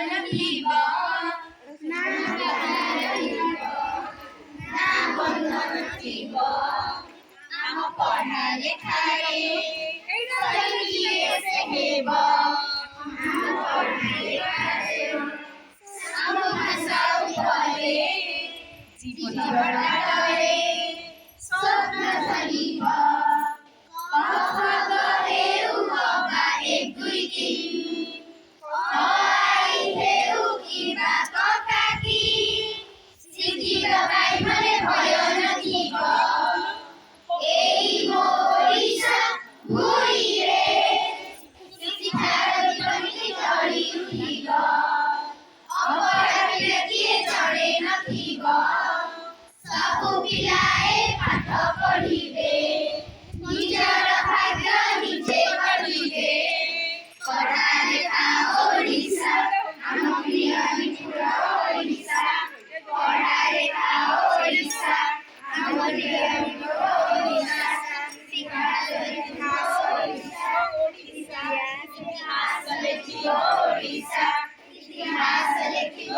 নথিব না বন্ধ নথিব ଆମ ପଢ଼ା ଲେଖାରେ ସରିଯିଏ ସେ ହେବ ଆମ ଭାଷା ଉପରେ ଜୀବନରେ ସ୍ୱପ୍ନ ଧରିବ କହ ହେଉ ହବା ଏକ ଦୁଇ ତିନି ଆଇ ହେଉ କିମ୍ବା କକାକି ଶିକ୍ଷିତ ଭାଇମାନେ ଭୟ ନଥିବ এই ଓଡ଼ିଶା ଭୂଇଁରେ ଶିକ୍ଷାର ଜୀବନୀ ଚଳି ଉଠିବ ଅପରାଧୀରେ କିଏ ଜଣେ ନଥିବ ସବୁ ପିଲାଏ ପାଠ ପଢ଼ିବେ ନିଜର ଭାଗ୍ୟ ନିଜେ ଗଢ଼ିବେ ପଢ଼ା ଲେଖା ଓଡ଼ିଶା ଆମ ପ୍ରିୟ ନିପୁଣ ଓଡ଼ିଶା ପଢ଼ା ଲେଖା ଓଡ଼ିଶା ଆମ ପ୍ରିୟ ନିପୁଣ ଓଡ଼ିଶା ଇତିହାସ ଲେଖିବ ଓଡ଼ିଶା ଇତିହାସ ଲେଖିବ ଓଡ଼ିଶା ଇତିହାସ ଲେଖିବ